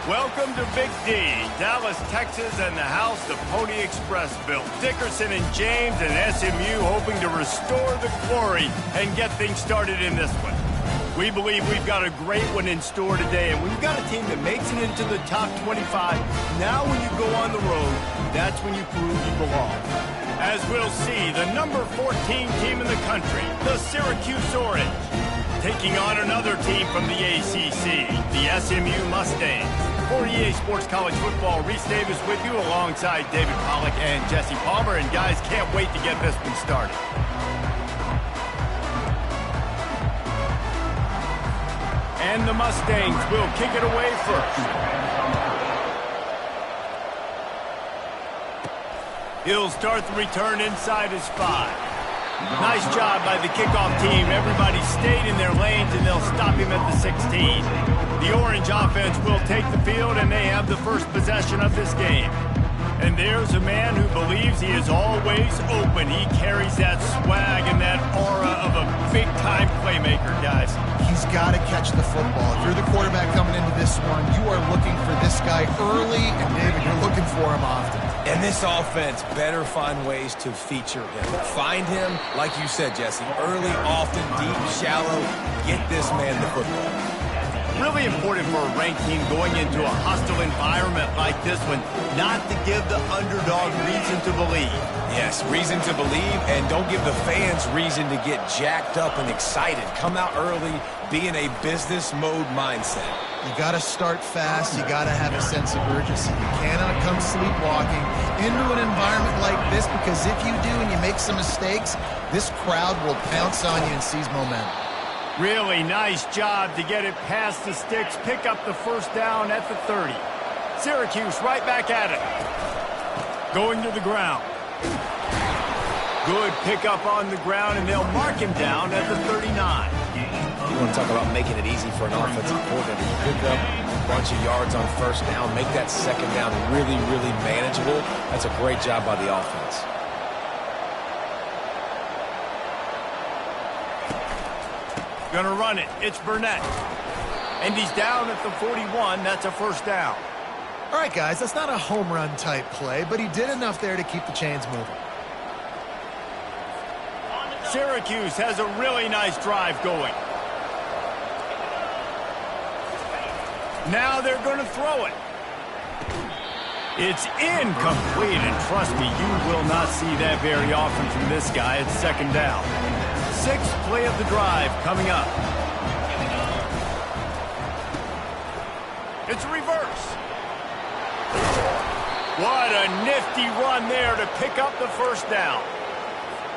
Welcome to Big D, Dallas, Texas, and the house the Pony Express built. Dickerson and James and SMU hoping to restore the glory and get things started in this one. We believe we've got a great one in store today, and we've got a team that makes it into the top 25. Now when you go on the road, that's when you prove you belong. As we'll see, the number 14 team in the country, the Syracuse Orange, taking on another team from the ACC, the SMU Mustangs. For EA Sports College Football, Reese Davis with you alongside David Pollack and Jesse Palmer. And guys, can't wait to get this one started. And the Mustangs will kick it away first. He'll start the return inside his 5. Nice job by the kickoff team. Everybody stayed in their lanes, and they'll stop him at the 16. The Orange offense will take the field, and they have the first possession of this game. And there's a man who believes he is always open. He carries that swag and that aura of a big-time playmaker, guys. He's got to catch the football. If you're the quarterback coming into this one, you are looking for this guy early, and David, you're looking for him often. And this offense better find ways to feature him. Find him, like you said, Jesse, early, often, deep, shallow. Get this man the football. Really important for a ranked team going into a hostile environment like this one, not to give the underdog reason to believe. Yes, reason to believe, and don't give the fans reason to get jacked up and excited. Come out early, be in a business mode mindset. You got to start fast. You got to have a sense of urgency. You cannot come sleepwalking into an environment like this, because if you do and you make some mistakes, this crowd will pounce on you and seize momentum. Really nice job to get it past the sticks, pick up the first down at the 30. Syracuse right back at it. Going to the ground. Good pickup on the ground, and they'll mark him down at the 39. You want to talk about making it easy for an offensive coordinator. You pick up a bunch of yards on first down, make that second down really, really manageable. That's a great job by the offense. Gonna run it. It's Burnett. And he's down at the 41. That's a first down. All right, guys, that's not a home run type play, but he did enough there to keep the chains moving. Syracuse has a really nice drive going. Now they're going to throw it. It's incomplete, and trust me, you will not see that very often from this guy. It's second down. Sixth play of the drive coming up. It's a reverse. What a nifty run there to pick up the first down.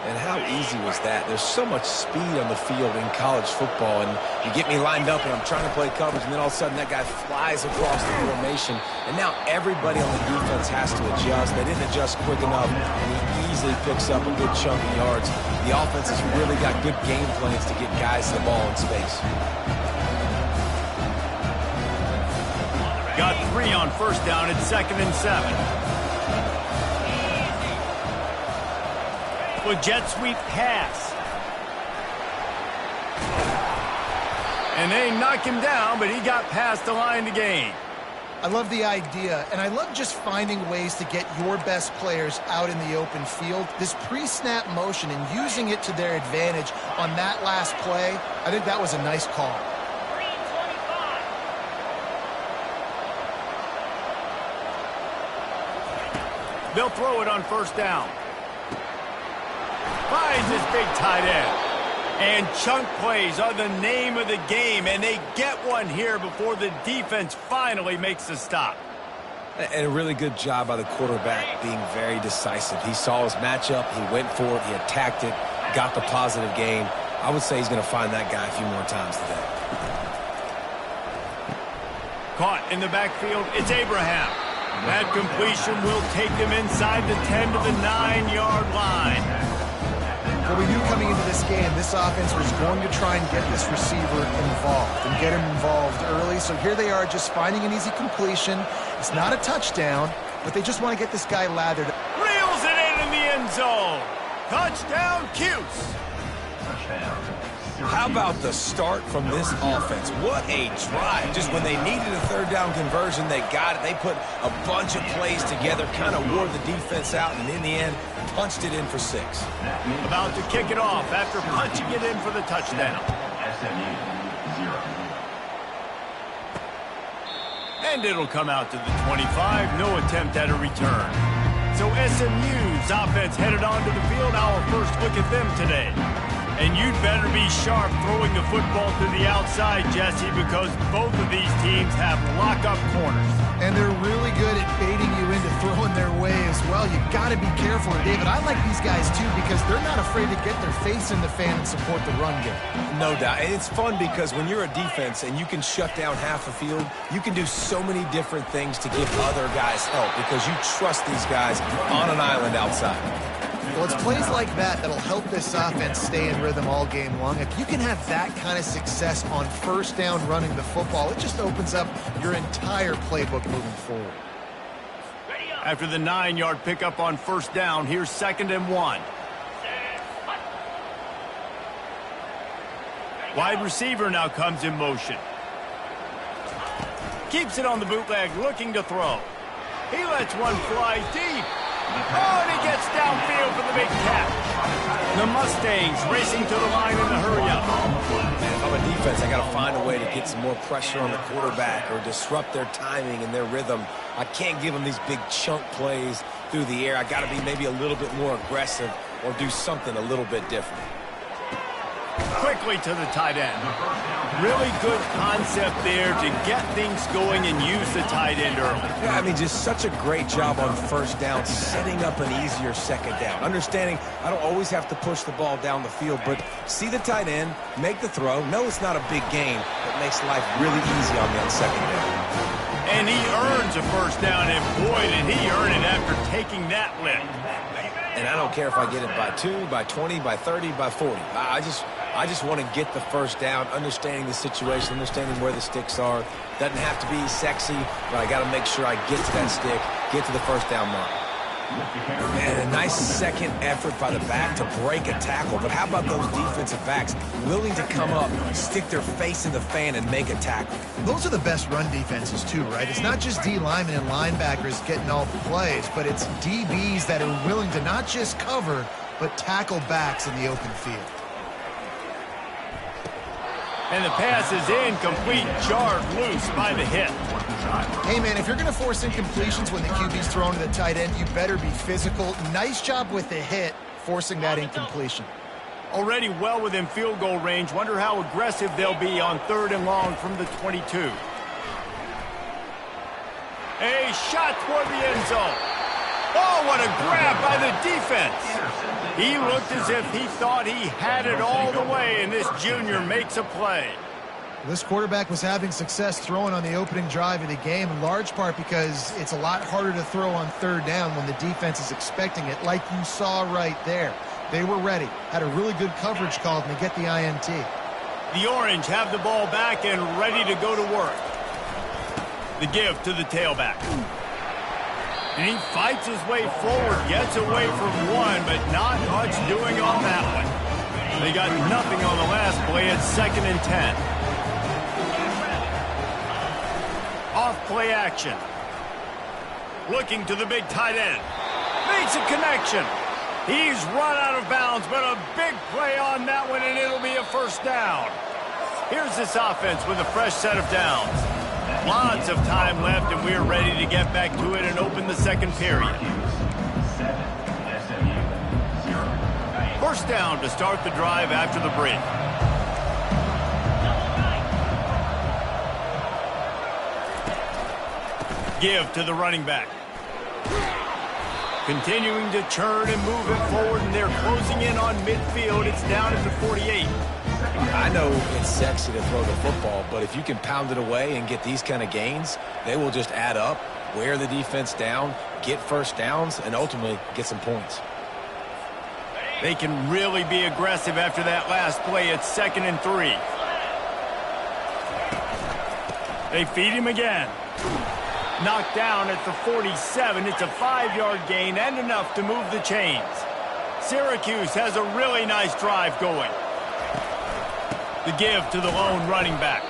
And how easy was that? There's so much speed on the field in college football, and you get me lined up and I'm trying to play coverage, and then all of a sudden that guy flies across the formation, and now everybody on the defense has to adjust. They didn't adjust quick enough, and he easily picks up a good chunk of yards. The offense has really got good game plans to get guys the ball in space. Got 3 on first down. It's 2nd and 7. With jet sweep pass. And they knock him down, but he got past the line to gain. I love the idea, and I love just finding ways to get your best players out in the open field. This pre-snap motion and using it to their advantage on that last play, I think that was a nice call. They'll throw it on first down. Finds his big tight end. And chunk plays are the name of the game, and they get one here before the defense finally makes the stop. And a really good job by the quarterback being very decisive. He saw his matchup, he went for it, he attacked it, got the positive gain. I would say he's going to find that guy a few more times today. Caught in the backfield, it's Abraham. That completion will take them inside the 10 to the 9-yard line. Well, we knew coming into this game, this offense was going to try and get this receiver involved and get him involved early. So here they are just finding an easy completion. It's not a touchdown, but they just want to get this guy lathered. Reels it in the end zone. Touchdown, Cuse. Touchdown, How about the start from this offense? What a drive. Just when they needed a third down conversion, they got it. They put a bunch of plays together, kind of wore the defense out, and in the end, punched it in for 6. About to kick it off after punching it in for the touchdown. And it'll come out to the 25. No attempt at a return. So SMU's offense headed onto the field. Our first look at them today. And you'd better be sharp throwing the football to the outside, Jesse, because both of these teams have lock-up corners. And they're really good at baiting you into throwing their way as well. You've got to be careful. And David, I like these guys too because they're not afraid to get their face in the fan and support the run game. No doubt. And it's fun because when you're a defense and you can shut down half the field, you can do so many different things to give other guys help because you trust these guys on an island outside. Well, it's plays like that that'll help this offense stay in rhythm all game long. If you can have that kind of success on first down running the football, it just opens up your entire playbook moving forward. After the 9-yard pickup on first down, here's 2nd and 1. Wide receiver now comes in motion. Keeps it on the bootleg, looking to throw. He lets one fly deep. Oh, and he gets downfield for the big catch. The Mustangs racing to the line in the hurry-up. If I'm a defense, I got to find a way to get some more pressure on the quarterback or disrupt their timing and their rhythm. I can't give them these big chunk plays through the air. I got to be maybe a little bit more aggressive or do something a little bit different. Quickly to the tight end. Really good concept there to get things going and use the tight end early. Yeah, I mean, just such a great job on first down, setting up an easier second down. Understanding I don't always have to push the ball down the field, but see the tight end, make the throw. No, it's not a big gain, but makes life really easy on me on second down. And he earns a first down, and boy, did he earn it after taking that lift. And I don't care if I get it by 2, by 20, by 30, by 40. I just want to get the first down, understanding the situation, understanding where the sticks are. Doesn't have to be sexy, but I got to make sure I get to that stick, get to the first down mark. And a nice second effort by the back to break a tackle. But how about those defensive backs willing to come up, stick their face in the fan, and make a tackle? Those are the best run defenses too, right? It's not just D linemen and linebackers getting all the plays, but it's DBs that are willing to not just cover, but tackle backs in the open field. And the pass is incomplete, jarred loose by the hit. Hey, man, if you're going to force incompletions when the QB's thrown to the tight end, you better be physical. Nice job with the hit, forcing that incompletion. Already well within field goal range. Wonder how aggressive they'll be on 3rd and long from the 22. A shot toward the end zone. Oh, what a grab by the defense. He looked as if he thought he had it all the way, and this junior makes a play. This quarterback was having success throwing on the opening drive of the game, in large part because it's a lot harder to throw on 3rd down when the defense is expecting it, like you saw right there. They were ready, had a really good coverage call, and they get the INT. The Orange have the ball back and ready to go to work. The give to the tailback. And he fights his way forward, gets away from one, but not much doing on that one. They got nothing on the last play. It's 2nd and 10. Off play action. Looking to the big tight end. Makes a connection. He's run out of bounds, but a big play on that one, and it'll be a first down. Here's this offense with a fresh set of downs. Lots of time left, and we're ready to get back to it and open the second period. First down to start the drive after the break. Give to the running back. Continuing to churn and move it forward, and they're closing in on midfield. It's down at the 48. I know it's sexy to throw the football, but if you can pound it away and get these kind of gains, they will just add up, wear the defense down, get first downs, and ultimately get some points. They can really be aggressive after that last play. It's 2nd and 3. They feed him again. Knocked down at the 47. It's a 5-yard gain and enough to move the chains. Syracuse has a really nice drive going. The give to the lone running back.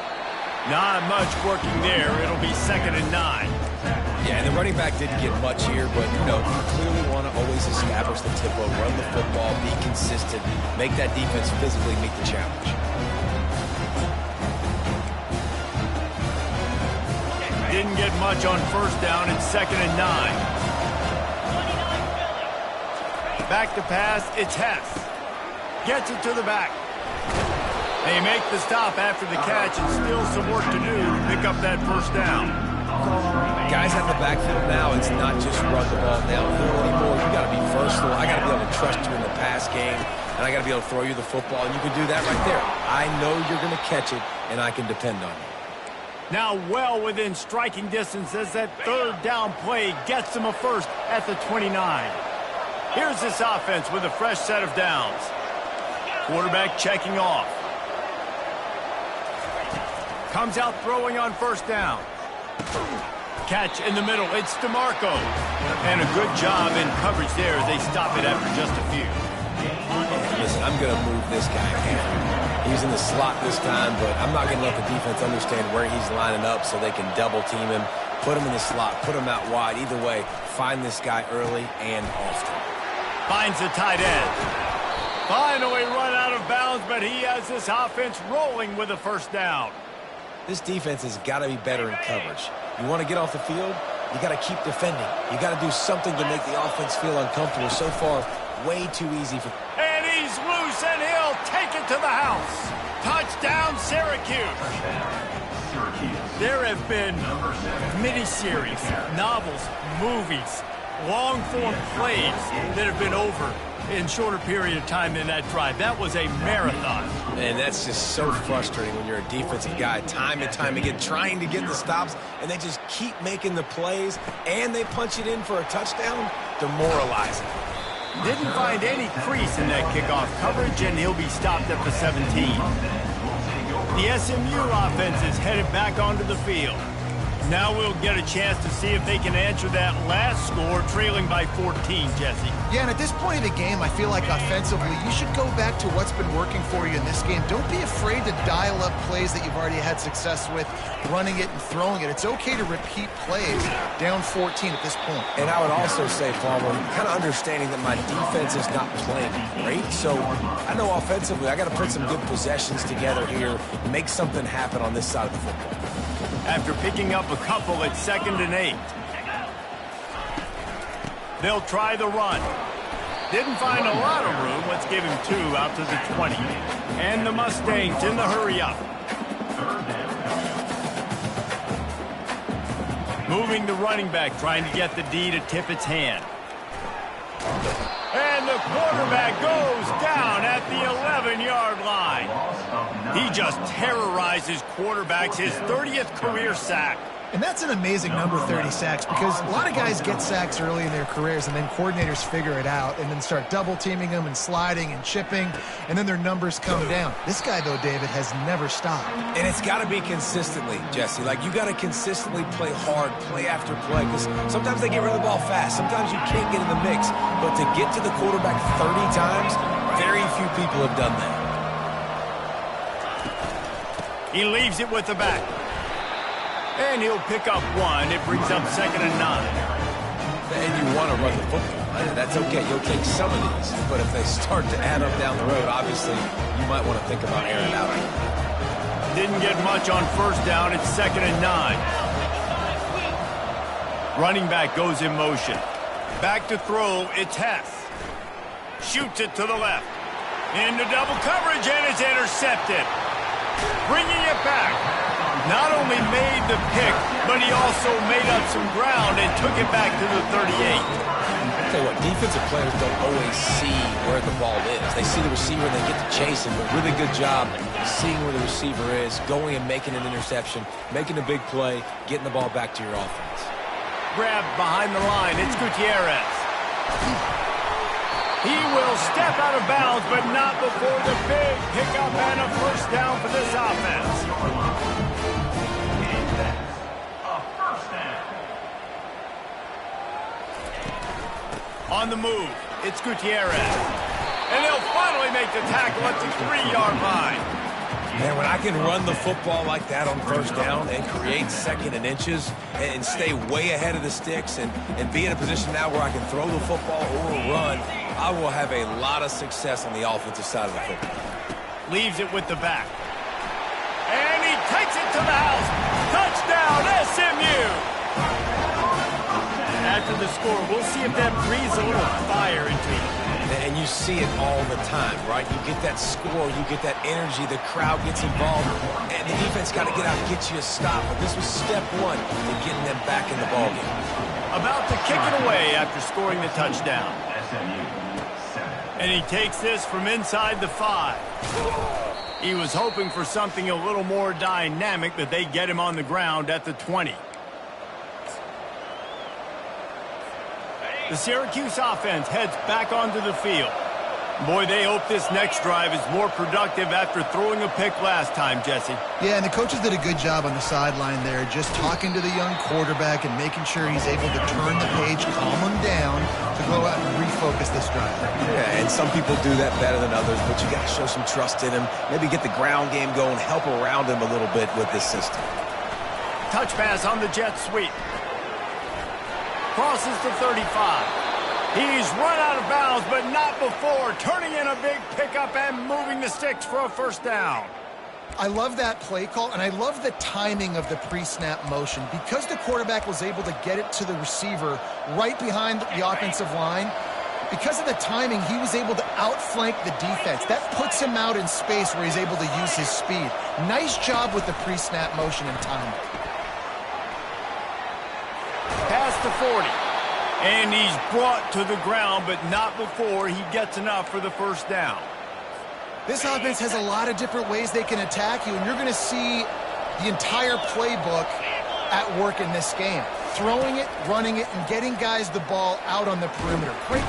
Not much working there. It'll be 2nd and 9. Yeah, and the running back didn't get much here, but, you clearly want to always establish the tempo, run the football, be consistent, make that defense physically meet the challenge. Didn't get much on 1st down. It's 2nd and 9. Back to pass. It's Hess. Gets it to the back. They make the stop after the catch, and still some work to do to pick up that 1st down. Guys have the backfield now. It's not just run the ball downhill anymore. You got to be versatile. I got to be able to trust you in the pass game, and I got to be able to throw you the football, and you can do that right there. I know you're going to catch it, and I can depend on you. Now well within striking distance as that 3rd down play gets them a 1st at the 29. Here's this offense with a fresh set of downs. Quarterback checking off. Comes out throwing on 1st down. Catch in the middle. It's DeMarco. And a good job in coverage there as they stop it after just a few. Listen, I'm going to move this guy. He's in the slot this time, but I'm not going to let the defense understand where he's lining up so they can double team him, put him in the slot, put him out wide. Either way, find this guy early and often. Finds the tight end. Finally run out of bounds, but he has this offense rolling with a 1st down. This defense has got to be better in coverage. You want to get off the field, you got to keep defending. You got to do something to make the offense feel uncomfortable. So far, way too easy for... And he's loose, and he'll take it to the house. Touchdown, Syracuse. There have been miniseries, novels, movies, long-form plays that have been over in shorter period of time than that drive. That was a marathon. And that's just so frustrating when you're a defensive guy, time and time again, trying to get the stops, and they just keep making the plays, and they punch it in for a touchdown. Demoralizing. Didn't find any crease in that kickoff coverage, and he'll be stopped at the 17. The SMU offense is headed back onto the field. Now we'll get a chance to see if they can answer that last score, trailing by 14, Jesse. Yeah, and at this point of the game, I feel like offensively, you should go back to what's been working for you in this game. Don't be afraid to dial up plays that you've already had success with, running it and throwing it. It's okay to repeat plays down 14 at this point. And I would also say, Palmer, kind of understanding that my defense is not playing great, so I know offensively I got to put some good possessions together here, make something happen on this side of the football. After picking up a couple at 2nd and 8. They'll try the run. Didn't find a lot of room. Let's give him 2 out to the 20. And the Mustangs in the hurry-up. Moving the running back, trying to get the D to tip its hand. And the quarterback goes down at the 11-yard line. He just terrorizes quarterbacks, his 30th career sack. And that's an amazing number, 30 sacks, because a lot of guys get sacks early in their careers, and then coordinators figure it out and then start double-teaming them and sliding and chipping, and then their numbers come down. This guy, though, David, has never stopped. And it's got to be consistently, Jesse. Like, you got to consistently play hard, play after play, because sometimes they get rid of the ball fast. Sometimes you can't get in the mix. But to get to the quarterback 30 times, very few people have done that. He leaves it with the back. And he'll pick up 1. It brings up 2nd and 9. And you want to run the football. That's okay. You'll take some of these. But if they start to add up down the road, obviously, you might want to think about airing it out. Didn't get much on 1st down. It's 2nd and 9. Running back goes in motion. Back to throw. It's Hess. Shoots it to the left. Into double coverage, and it's intercepted. Bringing it back. Not only made the pick, but he also made up some ground and took it back to the 38. I'll tell you what, defensive players don't always see where the ball is. They see the receiver and they get to chase him, but really good job seeing where the receiver is, going and making an interception, making a big play, getting the ball back to your offense. Grabbed behind the line. It's Gutierrez. He will step out of bounds, but not before the big pickup and a 1st down for this offense. On the move, it's Gutierrez. And they'll finally make the tackle at the 3-yard line. Man, when I can run the football like that on first down and create second and inches and stay way ahead of the sticks and be in a position now where I can throw the football or run, I will have a lot of success on the offensive side of the football. Leaves it with the back. And he takes it to the house. Touchdown, SMU! After the score, we'll see if that breathes a little fire into it. And you see it all the time, right? You get that score, you get that energy, the crowd gets involved, and the defense got to get out and get you a stop. But this was step one in getting them back in the ballgame. About to kick it away after scoring the touchdown. And he takes this from inside the 5. He was hoping for something a little more dynamic, but they get him on the ground at the 20. The Syracuse offense heads back onto the field. Boy, they hope this next drive is more productive after throwing a pick last time, Jesse. Yeah, and the coaches did a good job on the sideline there, just talking to the young quarterback and making sure he's able to turn the page, calm him down, to go out and refocus this drive. Yeah, and some people do that better than others, but you got to show some trust in him. Maybe get the ground game going, help around him a little bit with this system. Touch pass on the jet sweep. Crosses to 35. He's run out of bounds, but not before turning in a big pickup and moving the sticks for a first down. I love that play call, and I love the timing of the pre-snap motion. Because the quarterback was able to get it to the receiver right behind the offensive line, because of the timing, he was able to outflank the defense. That puts him out in space where he's able to use his speed. Nice job with the pre-snap motion and timing. Pass to 40. And he's brought to the ground, but not before he gets enough for the first down. This offense has a lot of different ways they can attack you, and you're going to see the entire playbook at work in this game. Throwing it, running it, and getting guys the ball out on the perimeter. Great.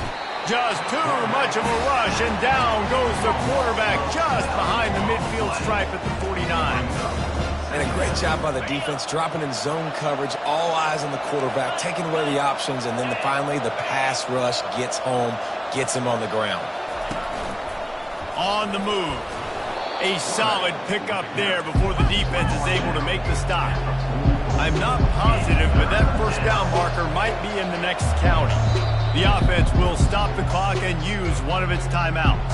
Just too much of a rush, and down goes the quarterback just behind the midfield stripe at the 49. And a great job by the defense, dropping in zone coverage, all eyes on the quarterback, taking away the options, and then finally the pass rush gets home, gets him on the ground. On the move. A solid pickup there before the defense is able to make the stop. I'm not positive, but that first down marker might be in the next county. The offense will stop the clock and use one of its timeouts.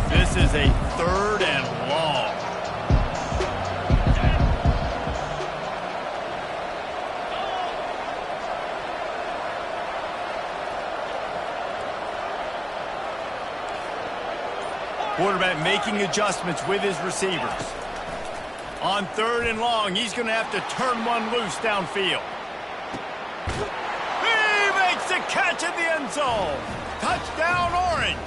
This is a 3rd and long. Quarterback making adjustments with his receivers. On 3rd and long, he's going to have to turn one loose downfield. He makes the catch in the end zone. Touchdown, Orange.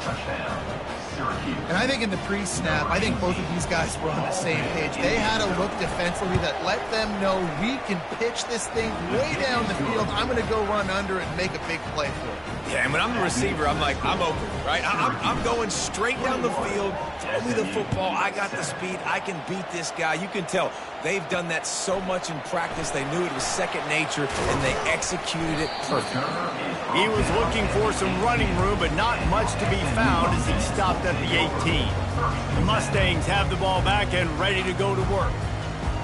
And I think in the pre-snap, I think both of these guys were on the same page. They had a look defensively that let them know we can pitch this thing way down the field. I'm going to go run under it and make a big play for it. Yeah, and when I'm the receiver, I'm like, I'm open, right? I'm going straight down the field. Throw me the football. I got the speed. I can beat this guy. You can tell they've done that so much in practice. They knew it was second nature, and they executed it perfectly. He was looking for some running room, but not much to be found as he stopped at the 18. The Mustangs have the ball back and ready to go to work.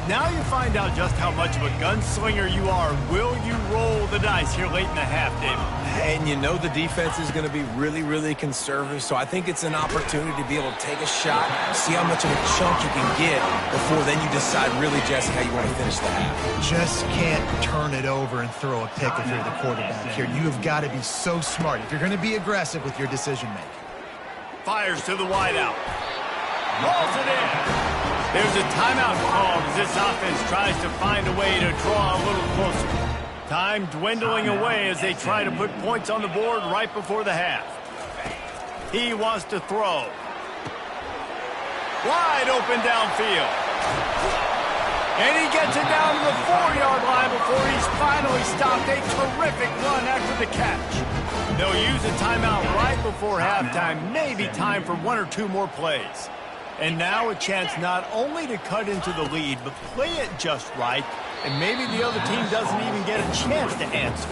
Now you find out just how much of a gunslinger you are. Will you roll the dice here late in the half, David? And you know the defense is going to be really, really conservative, so I think it's an opportunity to be able to take a shot, see how much of a chunk you can get before then you decide really, Jesse, how you want to finish the half. Just can't turn it over and throw a pick if you're the quarterback here. You have got to be so smart if you're going to be aggressive with your decision-making. Fires to the wideout. Rolls it in. There's a timeout called as this offense tries to find a way to draw a little closer. Time dwindling away as they try to put points on the board right before the half. He wants to throw. Wide open downfield. And he gets it down to the 4-yard line before he's finally stopped. A terrific run after the catch. They'll use a timeout right before halftime. Maybe time for 1 or 2 more plays. And now a chance not only to cut into the lead, but play it just right. And maybe the other team doesn't even get a chance to answer.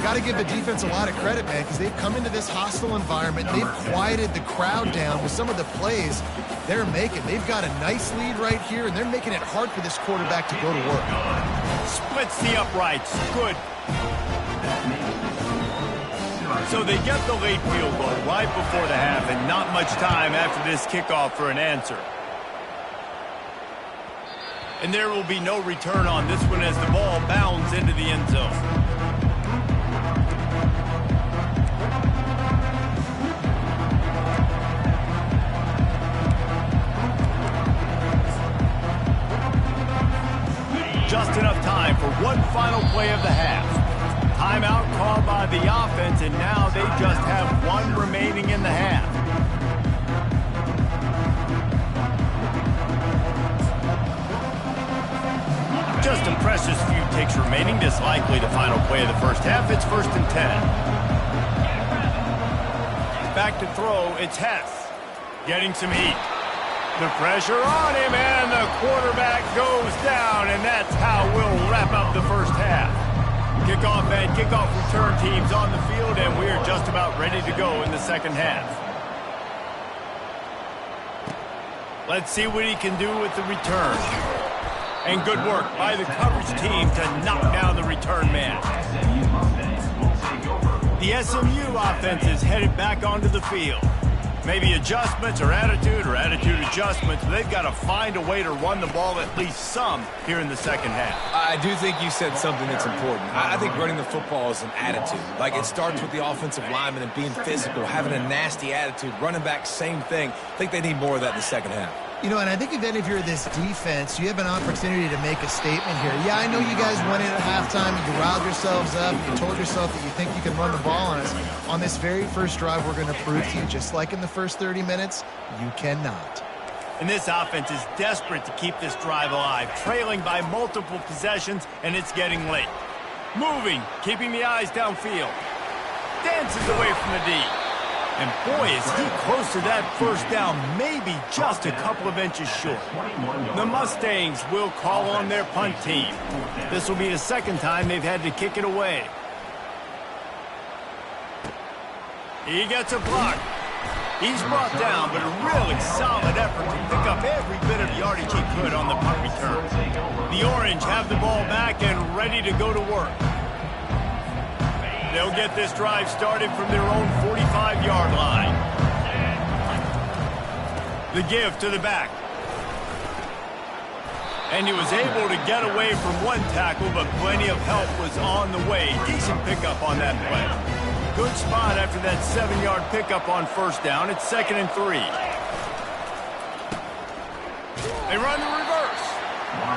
Got to give the defense a lot of credit, man, because they've come into this hostile environment. They've quieted the crowd down with some of the plays they're making. They've got a nice lead right here, and they're making it hard for this quarterback to go to work. Splits the uprights. Good. So they get the late field goal right before the half, and not much time after this kickoff for an answer. And there will be no return on this one as the ball bounds into the end zone. Just enough time for one final play of the half. Timeout called by the offense, and now they just have one remaining in the half. Just a precious few ticks remaining. This likely the final play of the first half. It's 1st and 10. Back to throw, it's Hess. Getting some heat. The pressure on him, and the quarterback goes down, and that's how we'll wrap up the first half. Kickoff and kickoff return teams on the field, and we're just about ready to go in the second half. Let's see what he can do with the return. And good work by the coverage team to knock down the return man. The SMU offense is headed back onto the field. Maybe adjustments or attitude adjustments. They've got to find a way to run the ball at least some here in the second half. I do think you said something that's important. I think running the football is an attitude. Like, it starts with the offensive lineman and being physical, having a nasty attitude. Running back, same thing. I think they need more of that in the second half. You know, and I think if you're this defense, you have an opportunity to make a statement here. Yeah, I know you guys went in at halftime, you riled yourselves up, you told yourself that you think you can run the ball on us. On this very first drive, we're going to prove to you, just like in the first 30 minutes, you cannot. And this offense is desperate to keep this drive alive, trailing by multiple possessions, and it's getting late. Moving, keeping the eyes downfield. Dances away from the D. And boy, is he close to that first down, maybe just a couple of inches short. The Mustangs will call on their punt team. This will be the second time they've had to kick it away. He gets a block. He's brought down, but a really solid effort to pick up every bit of yardage he could on the punt return. The Orange have the ball back and ready to go to work. They'll get this drive started from their own 45-yard line. The give to the back. And he was able to get away from one tackle, but plenty of help was on the way. Decent pickup on that play. Good spot after that 7-yard pickup on first down. It's 2nd and 3. They run the reverse.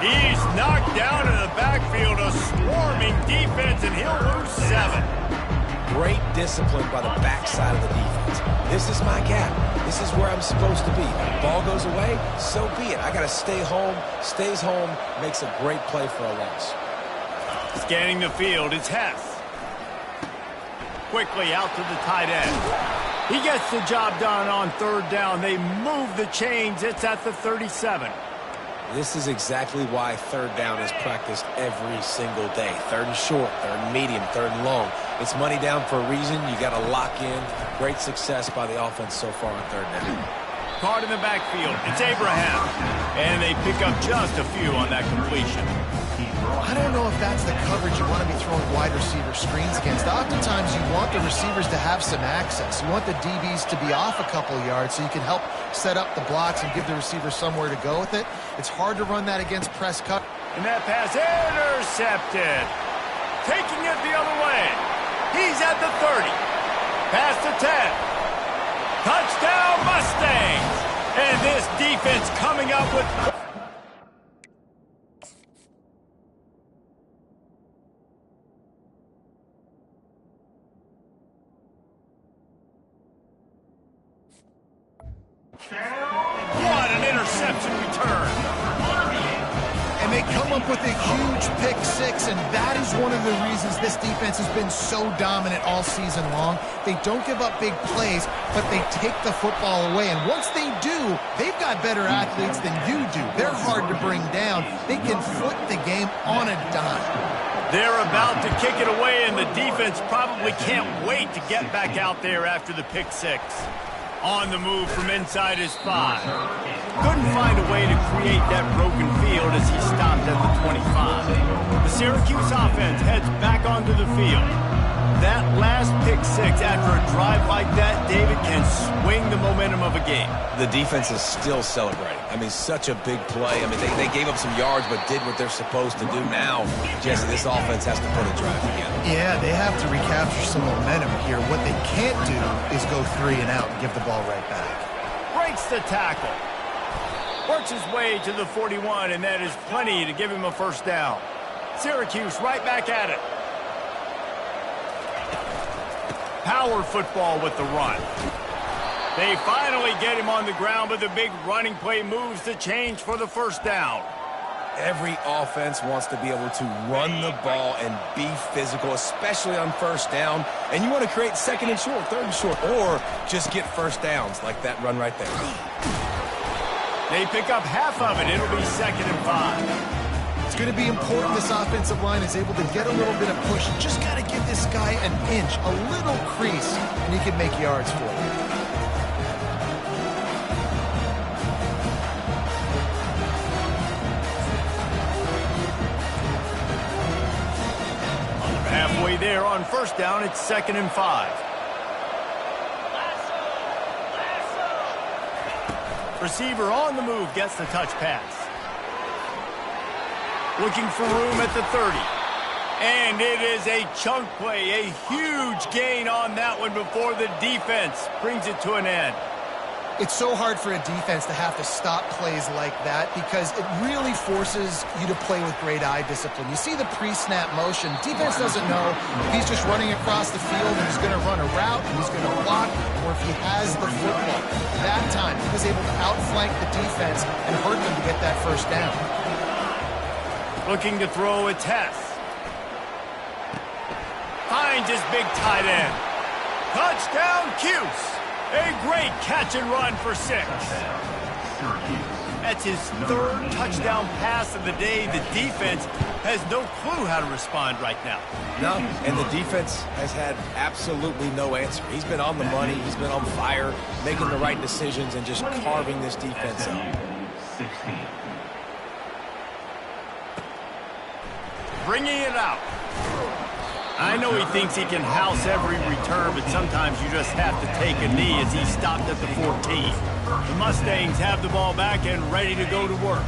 He's knocked down in the backfield, a swarming defense, and he'll lose 7. Great discipline by the backside of the defense. This is my gap. This is where I'm supposed to be. Ball goes away, so be it. I got to stay home. Stays home, makes a great play for a loss. Scanning the field, it's Hess. Quickly out to the tight end. He gets the job done on third down. They move the chains. It's at the 37. This is exactly why third down is practiced every single day. 3rd and short, 3rd and medium, 3rd and long. It's money down for a reason. You got to lock in. Great success by the offense so far on 3rd down. Card in the backfield. It's Abraham. And they pick up just a few on that completion. I don't know if that's the coverage you want to be throwing wide receiver screens against. Oftentimes, you want the receivers to have some access. You want the DBs to be off a couple of yards so you can help set up the blocks and give the receiver somewhere to go with it. It's hard to run that against press cut. And that pass intercepted. Taking it the other way. He's at the 30. Past the 10. Touchdown Mustangs. And this defense coming up with... What an interception return. And And they come up with a huge pick six, and that is one of the reasons this defense has been so dominant all season long. They don't give up big plays, but they take the football away. And once they do, they've got better athletes than you do. They're hard to bring down. They can flip the game on a dime. They're about to kick it away, and the defense probably can't wait to get back out there after the pick six. On the move from inside his 5. Couldn't find a way to create that broken field as he stopped at the 25. The Syracuse offense heads back onto the field. That last pick six after a drive like that, David, can swing the momentum of a game. The defense is still celebrating. I mean, such a big play. I mean, they gave up some yards but did what they're supposed to do. Now, Jesse, this offense has to put a drive together. Yeah, they have to recapture some momentum here. What they can't do is go 3 and out and give the ball right back. Breaks the tackle. Works his way to the 41, and that is plenty to give him a first down. Syracuse right back at it. Power football with the run. They finally get him on the ground, but the big running play moves the change for the first down. Every offense wants to be able to run the ball and be physical, especially on first down. And you want to create second and short, third and short, or just get first downs like that run right there. They pick up half of it. It'll be 2nd and 5. It's going to be important this offensive line is able to get a little bit of push. Just got to give this guy an inch, a little crease, and he can make yards for you. Halfway there on first down, it's 2nd and 5. Receiver on the move gets the touch pass. Looking for room at the 30. And it is a chunk play, a huge gain on that one before the defense brings it to an end. It's so hard for a defense to have to stop plays like that because it really forces you to play with great eye discipline. You see the pre-snap motion. Defense doesn't know if he's just running across the field and he's going to run a route and he's going to block, or if he has the football. That time, he was able to outflank the defense and hurt them to get that first down. Looking to throw a test. Finds his big tight end. Touchdown, Cuse. A great catch and run for 6. That's his 3rd touchdown pass of the day. The defense has no clue how to respond right now. No, and the defense has had absolutely no answer. He's been on the money. He's been on fire, making the right decisions and just carving this defense up. Bringing it out. I know he thinks he can house every return, but sometimes you just have to take a knee as he stopped at the 14. The Mustangs have the ball back and ready to go to work.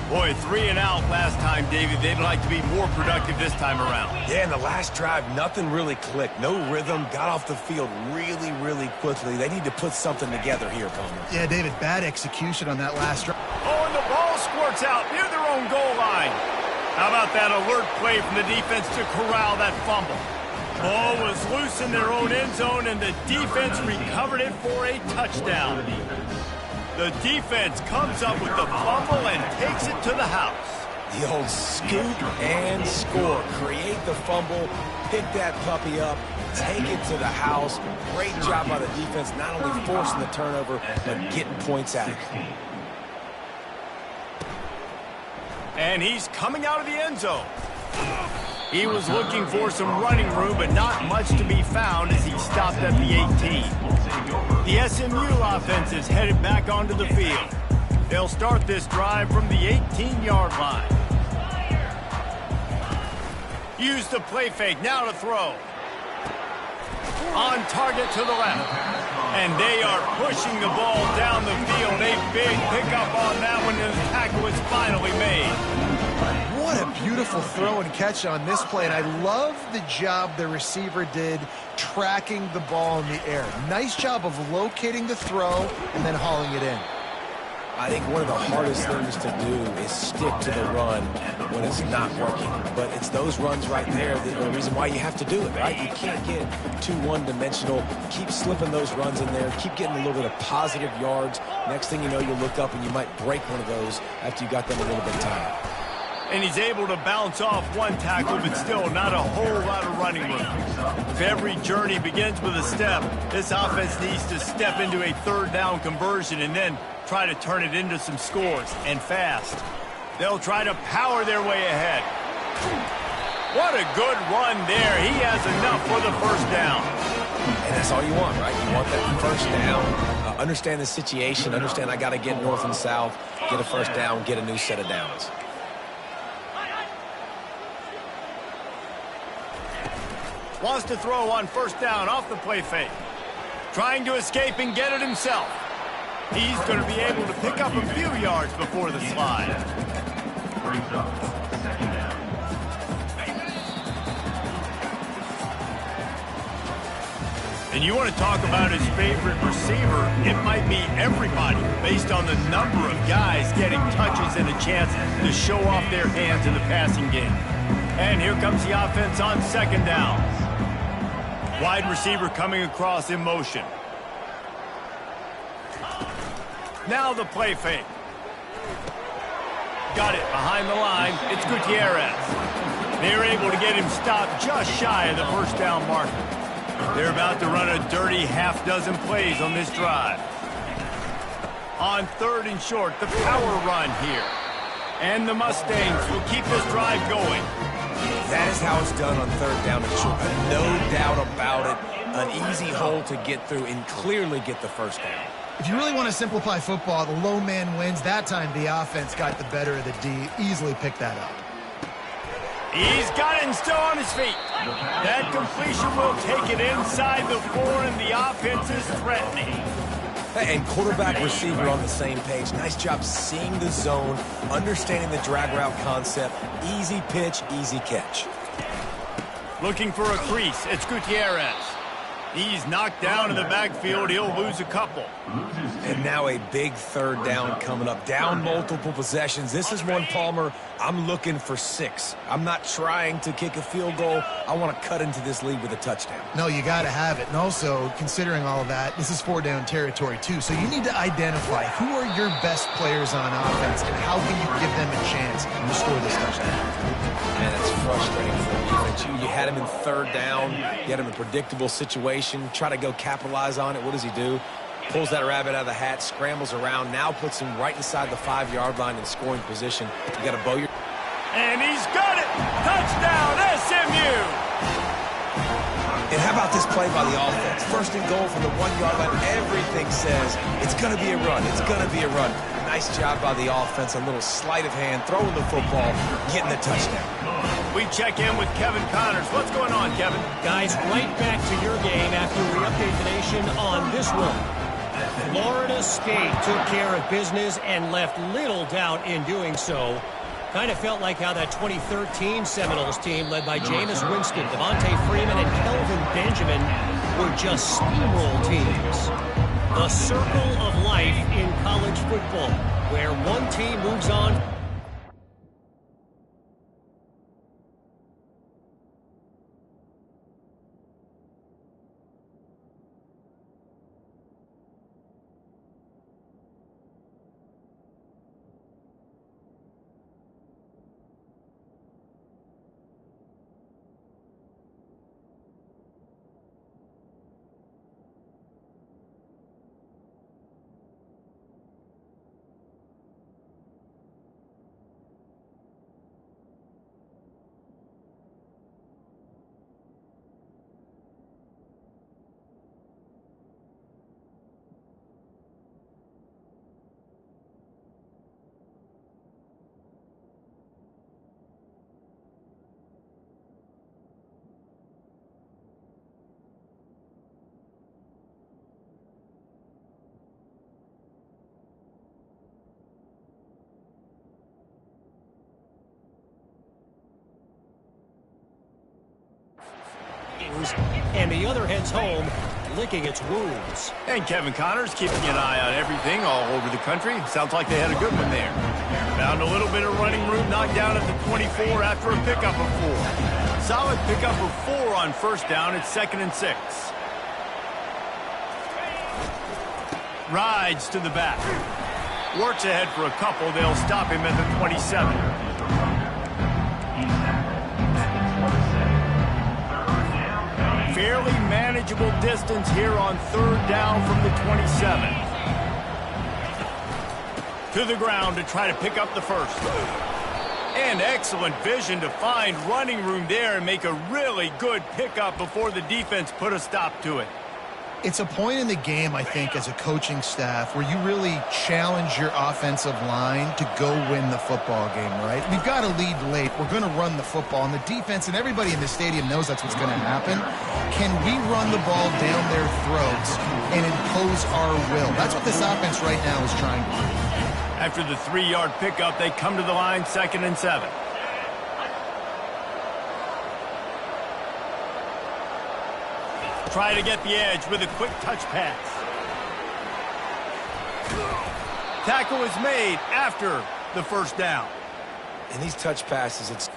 Boy, 3 and out last time, David. They'd like to be more productive this time around. Yeah, in the last drive, nothing really clicked. No rhythm, got off the field really, really quickly. They need to put something together here, Palmer. Yeah, David, bad execution on that last drive. Oh, and the ball squirts out near their own goal line. How about that alert play from the defense to corral that fumble? Ball was loose in their own end zone, and the defense recovered it for a touchdown. The defense comes up with the fumble and takes it to the house. The old scoop and score. Create the fumble, pick that puppy up, take it to the house. Great job by the defense, not only forcing the turnover, but getting points out of it. And he's coming out of the end zone. He was looking for some running room, but not much to be found as he stopped at the 18. The SMU offense is headed back onto the field. They'll start this drive from the 18-yard line. Use the play fake, now to throw. On target to the left. And they are pushing the ball down the field. A big pickup on that one, and the tackle is finally made. What a beautiful throw and catch on this play, and I love the job the receiver did tracking the ball in the air. Nice job of locating the throw and then hauling it in. I think one of the hardest things to do is stick to the run when it's not working. But it's those runs right there that are the reason why you have to do it, right? You can't get too one-dimensional. Keep slipping those runs in there. Keep getting a little bit of positive yards. Next thing you know, you'll look up and you might break one of those after you got them a little bit tired. And he's able to bounce off one tackle, but still not a whole lot of running room. If every journey begins with a step, this offense needs to step into a third down conversion and then try to turn it into some scores, and fast. They'll try to power their way ahead. What a good run there. He has enough for the first down. And that's all you want, right? You want that first down. Understand the situation. Understand I got to get north and south, get a first down, get a new set of downs. Wants to throw on first down off the play fake. Trying to escape and get it himself. He's going to be able to pick up a few yards before the slide. And you want to talk about his favorite receiver, it might be everybody based on the number of guys getting touches and a chance to show off their hands in the passing game. And here comes the offense on second down. Wide receiver coming across in motion. Now the play fake. Got it behind the line. It's Gutierrez. They're able to get him stopped just shy of the first down marker. They're about to run a dirty half-dozen plays on this drive. On third and short, the power run here. And the Mustangs will keep this drive going. That is how it's done on third down and short. No doubt about it. An easy hole to get through and clearly get the first down. If you really want to simplify football, the low man wins. That time the offense got the better of the D. Easily picked that up. He's got it and still on his feet. That completion will take it inside the 4, and the offense is threatening. And quarterback receiver on the same page. Nice job seeing the zone, understanding the drag route concept. Easy pitch, easy catch. Looking for a crease. It's Gutierrez. He's knocked down in the backfield. He'll lose a couple. And now a big third down coming up. Down multiple possessions. This is one, Palmer, I'm looking for 6. I'm not trying to kick a field goal. I want to cut into this lead with a touchdown. No, you got to have it. And also, considering all of that, this is 4-down territory, too. So you need to identify who are your best players on offense and how can you give them a chance to score this touchdown. Man, it's frustrating for the defense. You had him in third down. You had him in a predictable situation. Try to go capitalize on it. What does he do? Pulls that rabbit out of the hat, scrambles around, now puts him right inside the 5-yard line in scoring position. You got to bow your... And he's got it! Touchdown, SMU! And how about this play by the offense? First and goal from the 1-yard line. Everything says it's going to be a run. It's going to be a run. Nice job by the offense. A little sleight of hand, throwing the football, getting the touchdown. We check in with Kevin Connors. What's going on, Kevin? Guys, right back to your game after we update the nation on this one. Florida State took care of business and left little doubt in doing so. Kind of felt like how that 2013 Seminoles team led by Jameis Winston, Devontae Freeman, and Kelvin Benjamin were just steamroll teams. The circle of life in college football, where one team moves on. And the other heads home, licking its wounds. And Kevin Connors keeping an eye on everything all over the country. Sounds like they had a good one there. Found a little bit of running room, knocked down at the 24 after a pickup of 4. Solid pickup of 4 on first down. It's 2nd and 6. Rides to the back. Works ahead for a couple. They'll stop him at the 27. fairly manageable distance here on 3rd down from the 27. To the ground to try to pick up the first. And excellent vision to find running room there and make a really good pickup before the defense put a stop to it. It's a point in the game, I think, as a coaching staff where you really challenge your offensive line to go win the football game, right? We've got to lead late. We're going to run the football, and the defense and everybody in the stadium knows that's what's going to happen. Can we run the ball down their throats and impose our will? That's what this offense right now is trying to do. After the 3-yard pickup, they come to the line, 2nd and 7. Try to get the edge with a quick touch pass. Tackle is made after the first down. And these touch passes, it's...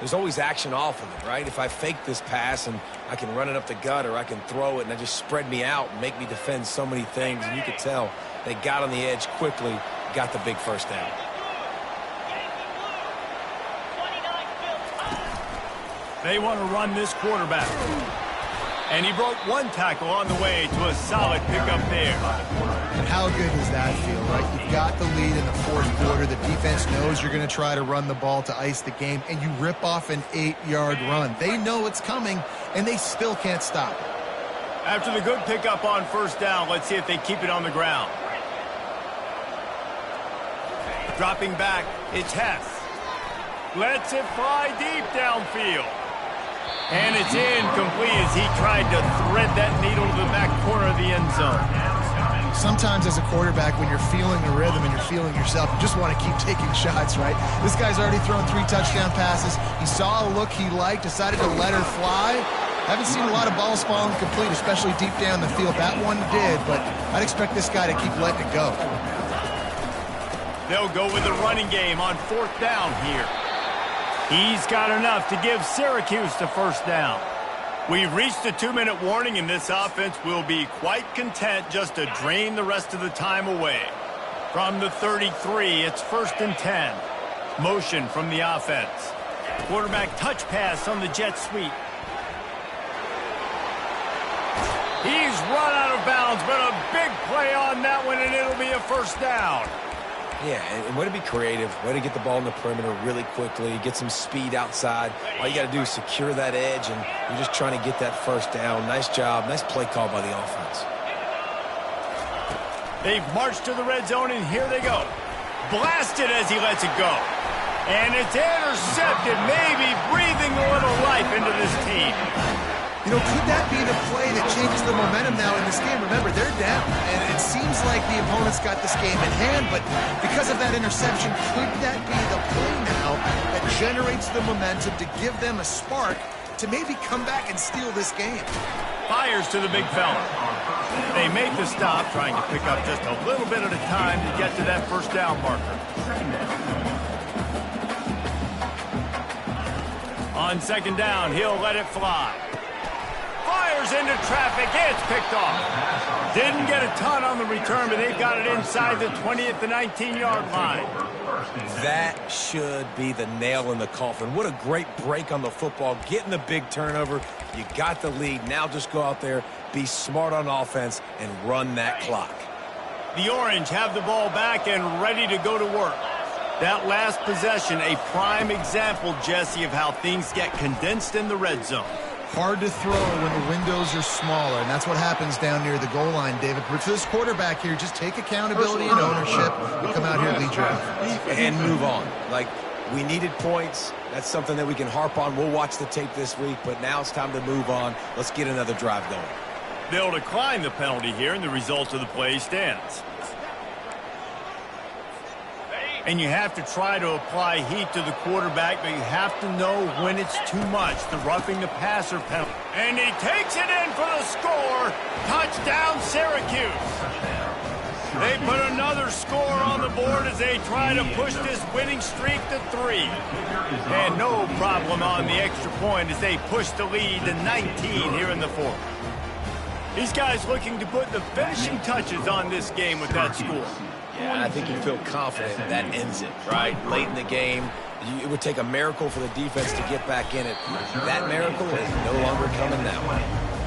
There's always action off of it, right? If I fake this pass and I can run it up the gut or I can throw it and I just spread me out and make me defend so many things, and you could tell they got on the edge quickly, got the big first down. They want to run this quarterback. And he broke one tackle on the way to a solid pickup there. And how good does that feel, right? You've got the lead in the 4th quarter. The defense knows you're going to try to run the ball to ice the game, and you rip off an 8-yard run. They know it's coming, and they still can't stop it. After the good pickup on 1st down, let's see if they keep it on the ground. Dropping back, it's Hess. Lets it fly deep downfield. And it's incomplete as he tried to thread that needle to the back corner of the end zone. Sometimes as a quarterback, when you're feeling the rhythm and you're feeling yourself, you just want to keep taking shots, right? This guy's already thrown 3 touchdown passes. He saw a look he liked, decided to let her fly. Haven't seen a lot of balls falling complete, especially deep down the field. That one did, but I'd expect this guy to keep letting it go. They'll go with the running game on 4th down here. He's got enough to give Syracuse the first down. We've reached the 2-minute warning, and this offense will be quite content just to drain the rest of the time away. From the 33, it's 1st and 10. Motion from the offense. Quarterback touch pass on the jet sweep. He's run out of bounds, but a big play on that one, and it'll be a first down. Yeah, and way to be creative, way to get the ball in the perimeter really quickly, get some speed outside. All you got to do is secure that edge, and you're just trying to get that first down. Nice job, nice play call by the offense. They've marched to the red zone, and here they go. Blasted as he lets it go. And it's intercepted, maybe breathing a little life into this team. You know, could that be the play that changes the momentum now in this game? Remember, they're down, and it seems like the opponent's got this game in hand, but because of that interception, could that be the play now that generates the momentum to give them a spark to maybe come back and steal this game? Fires to the big fella. They make the stop, trying to pick up just a little bit at a time to get to that first down marker. On 2nd down, he'll let it fly. Fires Fires into traffic. It's picked off. Didn't get a ton on the return, but they've got it inside the 20 at the 19-yard line. That should be the nail in the coffin. What a great break on the football. Getting the big turnover. You got the lead. Now just go out there, be smart on offense, and run that clock. The Orange have the ball back and ready to go to work. That last possession, a prime example, Jesse, of how things get condensed in the red zone. Hard to throw when the windows are smaller, and that's what happens down near the goal line, David. But for this quarterback here, just take accountability and ownership and come out here and lead your offense. And move on. Like, we needed points. That's something that we can harp on. We'll watch the tape this week, but now it's time to move on. Let's get another drive going. They'll decline the penalty here, and the result of the play stands. And you have to try to apply heat to the quarterback, but you have to know when it's too much. The roughing the passer penalty. And he takes it in for the score. Touchdown, Syracuse. They put another score on the board as they try to push this winning streak to 3. And no problem on the extra point as they push the lead to 19 here in the fourth. These guys looking to put the finishing touches on this game with that score. Yeah, I think you feel confident that ends it, right? Late in the game, it would take a miracle for the defense to get back in it. That miracle is no longer coming now.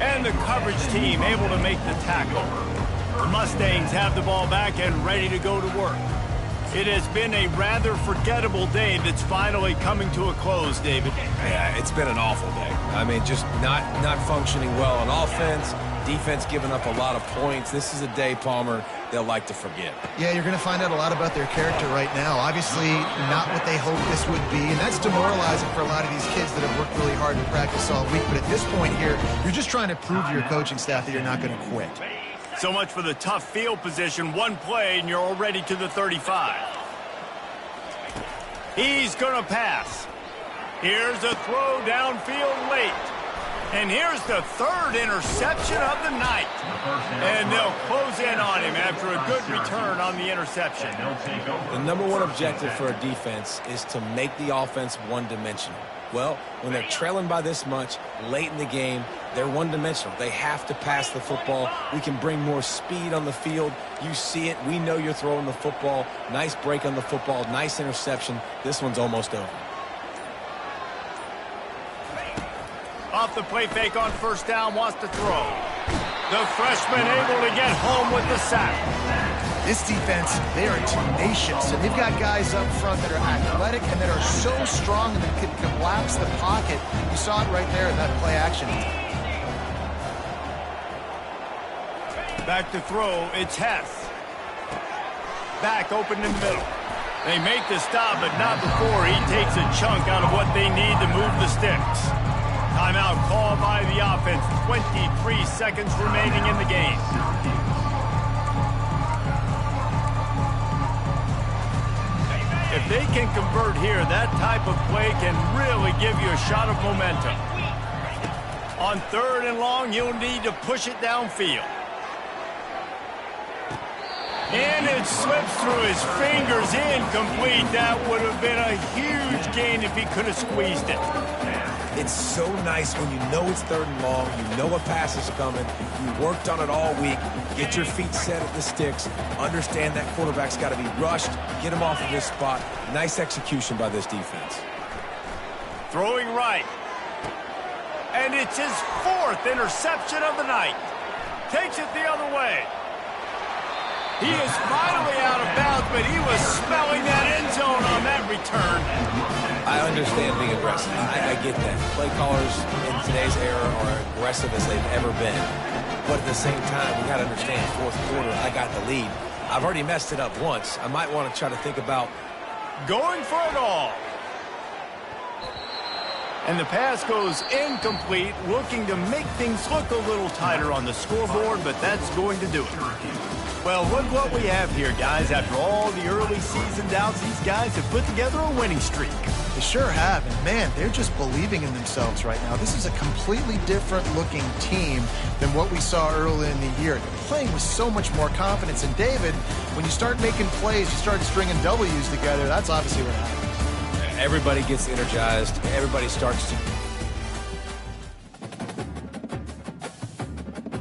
And the coverage team able to make the tackle. The Mustangs have the ball back and ready to go to work. It has been a rather forgettable day that's finally coming to a close, David. Yeah, it's been an awful day. I mean, just not functioning well on offense. Defense giving up a lot of points. This is a day, Palmer, they'll like to forget. Yeah, you're going to find out a lot about their character right now. Obviously, not what they hoped this would be, and that's demoralizing for a lot of these kids that have worked really hard in practice all week. But at this point here, you're just trying to prove to your coaching staff that you're not going to quit. So much for the tough field position. One play, and you're already to the 35. He's going to pass. Here's a throw downfield late. And here's the third interception of the night. And they'll close in on him after a good return on the interception. The number one objective for a defense is to make the offense one-dimensional. Well, when they're trailing by this much, late in the game, they're one-dimensional. They have to pass the football. We can bring more speed on the field. You see it. We know you're throwing the football. Nice break on the football. Nice interception. This one's almost over. Off the play fake on first down, wants to throw. The freshman able to get home with the sack. This defense, they are tenacious, and they've got guys up front that are athletic and that are so strong and that can collapse the pocket. You saw it right there in that play action. Back to throw, it's Hess. Back open in the middle. They make the stop, but not before he takes a chunk out of what they need to move the sticks. Timeout called by the offense. 23 seconds remaining in the game. If they can convert here, that type of play can really give you a shot of momentum. On third and long, you'll need to push it downfield. And it slips through his fingers, incomplete. That would have been a huge gain if he could have squeezed it. It's so nice when you know it's third and long, you know a pass is coming, you worked on it all week, get your feet set at the sticks, understand that quarterback's got to be rushed, get him off of this spot. Nice execution by this defense. Throwing right. And it's his fourth interception of the night. Takes it the other way. He is finally out of bounds, but he was smelling that end zone on that return. I understand being aggressive. I get that. Play callers in today's era are aggressive as they've ever been. But at the same time, we got to understand, fourth quarter, I got the lead. I've already messed it up once. I might want to try to think about going for it all. And the pass goes incomplete, looking to make things look a little tighter on the scoreboard, but that's going to do it. Well, look what we have here, guys. After all the early season doubts, these guys have put together a winning streak. They sure have, and man, they're just believing in themselves right now. This is a completely different-looking team than what we saw early in the year. They're playing with so much more confidence. And, David, when you start making plays, you start stringing W's together, that's obviously what happens. everybody gets energized. Everybody starts to